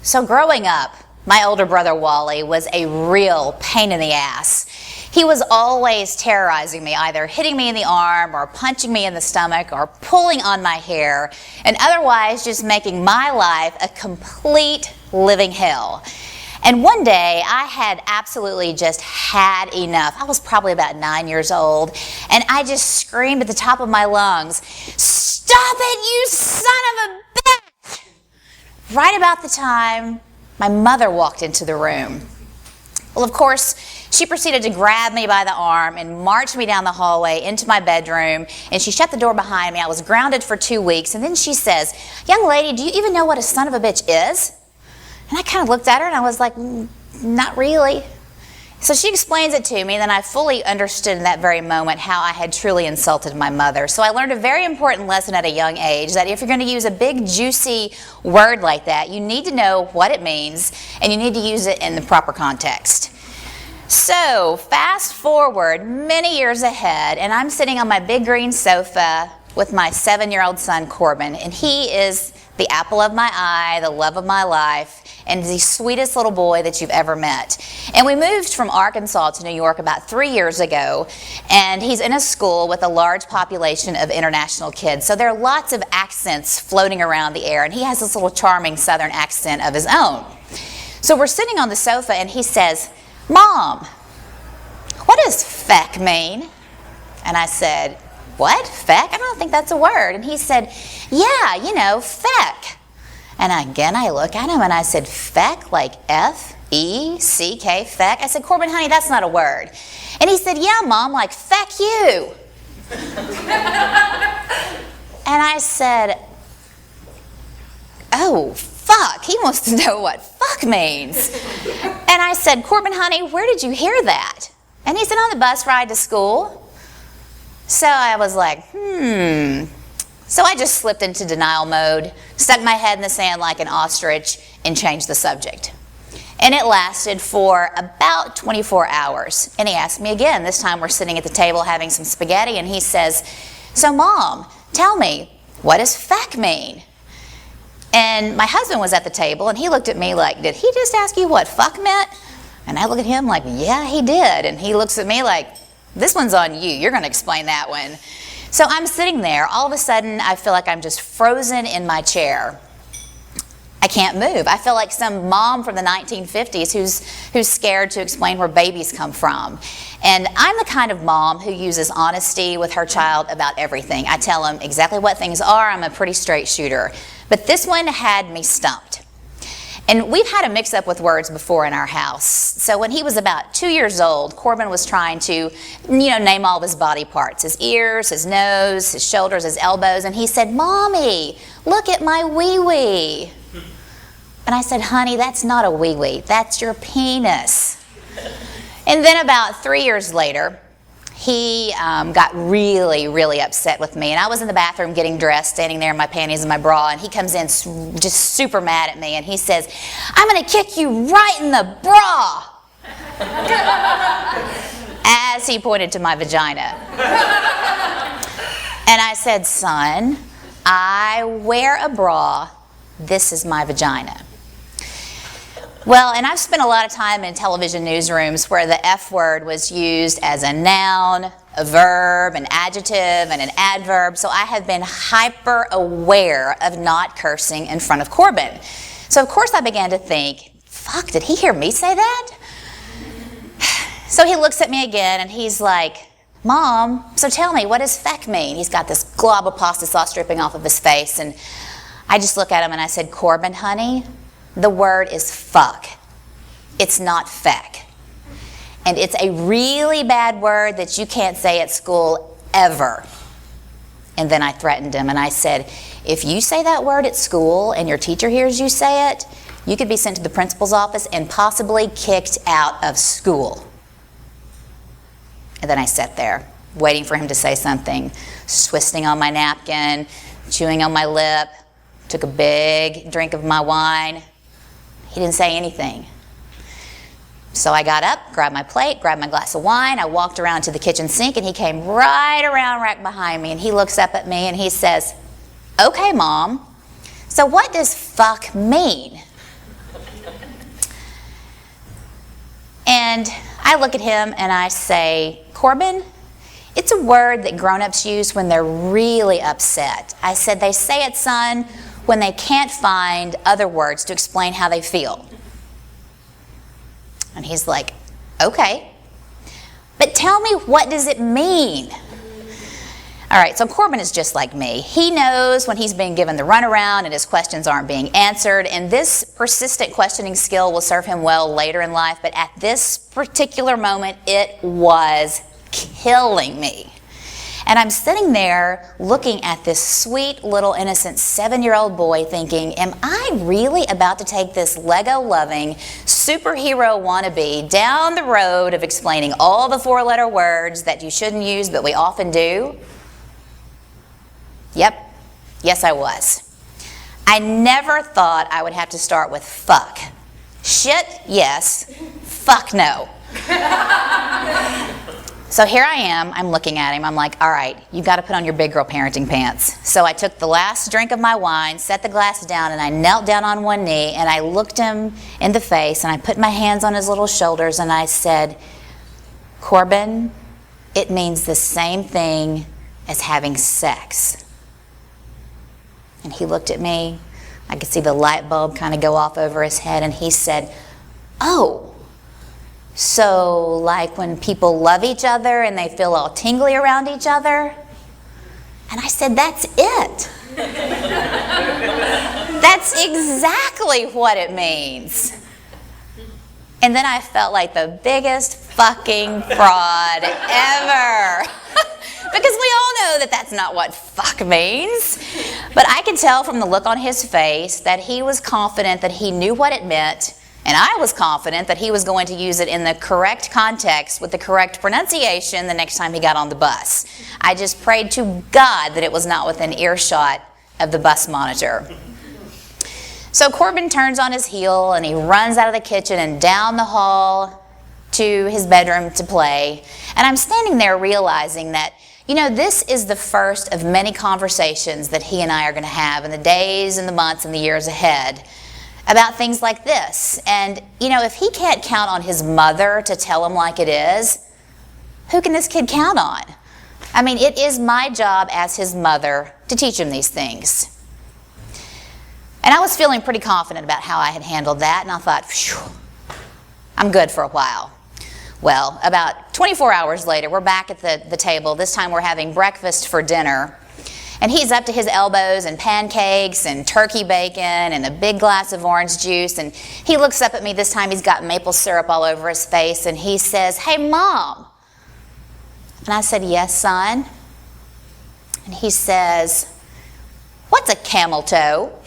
So growing up, my older brother Wally was a real pain in the ass. He was always terrorizing me, either hitting me in the arm or punching me in the stomach or pulling on my hair, and otherwise just making my life a complete living hell. And one day, I had absolutely just had enough. I was probably about 9 years old, and I just screamed at the top of my lungs, "Stop it, you son of a bitch!" Right about the time my mother walked into the room. Well, of course, she proceeded to grab me by the arm and march me down the hallway into my bedroom, and she shut the door behind me. I was grounded for 2 weeks, and then she says, "Young lady, do you even know what a son of a bitch is?" And I kind of looked at her and I was like, not really. So she explains it to me, and then I fully understood in that very moment how I had truly insulted my mother. So I learned a very important lesson at a young age, that if you're going to use a big, juicy word like that, you need to know what it means, and you need to use it in the proper context. So fast forward many years ahead, and I'm sitting on my big green sofa with my 7-year-old son, Corbin, and he is the apple of my eye, the love of my life, and the sweetest little boy that you've ever met. And we moved from Arkansas to New York about 3 years ago, and he's in a school with a large population of international kids. So there are lots of accents floating around the air, and he has this little charming southern accent of his own. So we're sitting on the sofa, and he says, "Mom, what does feck mean?" And I said, "What? Feck? I don't think that's a word." And he said, "Yeah, you know, feck." And again, I look at him and I said, "Feck, like F-E-C-K, feck?" I said, "Corbin, honey, that's not a word." And he said, "Yeah, Mom, like feck you." And I said, "Oh, fuck, he wants to know what fuck means." And I said, "Corbin, honey, where did you hear that?" And he said, "On the bus ride to school." So I was like, So I just slipped into denial mode, stuck my head in the sand like an ostrich, and changed the subject. And it lasted for about 24 hours. And he asked me again. This time we're sitting at the table having some spaghetti, and he says, "So, Mom, tell me, what does feck mean?" And my husband was at the table, and he looked at me like, "Did he just ask you what fuck meant?" And I look at him like, "Yeah, he did." And he looks at me like, "This one's on you. You're going to explain that one." So I'm sitting there. All of a sudden, I feel like I'm just frozen in my chair. I can't move. I feel like some mom from the 1950s who's scared to explain where babies come from. And I'm the kind of mom who uses honesty with her child about everything. I tell them exactly what things are. I'm a pretty straight shooter. But this one had me stumped. And we've had a mix-up with words before in our house. So when he was about 2 years old, Corbin was trying to, name all of his body parts, his ears, his nose, his shoulders, his elbows, and he said, "Mommy, look at my wee-wee." And I said, "Honey, that's not a wee-wee, that's your penis." And then about 3 years later, he got really, really upset with me. And I was in the bathroom getting dressed, standing there in my panties and my bra, and he comes in just super mad at me, and he says, "I'm going to kick you right in the bra," as he pointed to my vagina. And I said, "Son, I wear a bra. This is my vagina." Well, and I've spent a lot of time in television newsrooms where the F word was used as a noun, a verb, an adjective, and an adverb, so I have been hyper aware of not cursing in front of Corbin. So of course I began to think, fuck, did he hear me say that? So he looks at me again and he's like, "Mom, so tell me, what does feck mean?" He's got this glob of pasta sauce dripping off of his face, and I just look at him and I said, "Corbin, honey, the word is fuck. It's not feck. And it's a really bad word that you can't say at school ever." And then I threatened him and I said, "If you say that word at school and your teacher hears you say it, you could be sent to the principal's office and possibly kicked out of school." And then I sat there, waiting for him to say something, twisting on my napkin, chewing on my lip, took a big drink of my wine. He didn't say anything. So I got up, grabbed my plate, grabbed my glass of wine, I walked around to the kitchen sink, and he came right around right behind me, and he looks up at me and he says, "Okay, Mom, so what does fuck mean?" And I look at him and I say, Corbin, it's a word that grown-ups use when they're really upset. I said, they say it, son, when they can't find other words to explain how they feel. And he's like, okay, but tell me, what does it mean? All right, so Corbin is just like me. He knows when he's being given the runaround and his questions aren't being answered, and this persistent questioning skill will serve him well later in life, but at this particular moment, it was killing me. And I'm sitting there looking at this sweet little innocent 7-year-old boy thinking, am I really about to take this Lego-loving superhero wannabe down the road of explaining all the 4-letter words that you shouldn't use but we often do? Yep, yes I was. I never thought I would have to start with fuck. Shit, yes. Fuck, no. So here I am, I'm looking at him, I'm like, all right, you've got to put on your big girl parenting pants. So I took the last drink of my wine, set the glass down, and I knelt down on one knee, and I looked him in the face, and I put my hands on his little shoulders, and I said, Corbin, it means the same thing as having sex. And he looked at me, I could see the light bulb kind of go off over his head, and he said, oh, so like when people love each other and they feel all tingly around each other? And I said, that's it. That's exactly what it means. And then I felt like the biggest fucking fraud ever. Because we all know that that's not what fuck means. But I could tell from the look on his face that he was confident that he knew what it meant, and I was confident that he was going to use it in the correct context with the correct pronunciation the next time he got on the bus. I just prayed to God that it was not within earshot of the bus monitor. So Corbin turns on his heel and he runs out of the kitchen and down the hall to his bedroom to play. And I'm standing there realizing that, you know, this is the first of many conversations that he and I are going to have in the days and the months and the years ahead about things like this. And, you know, if he can't count on his mother to tell him like it is, who can this kid count on? I mean, it is my job as his mother to teach him these things. And I was feeling pretty confident about how I had handled that, and I thought, phew, I'm good for a while. Well, about 24 hours later, we're back at the table. This time we're having breakfast for dinner. And he's up to his elbows in pancakes and turkey bacon and a big glass of orange juice. And he looks up at me. This time he's got maple syrup all over his face. And he says, hey, Mom. And I said, yes, son. And he says, what's a camel toe?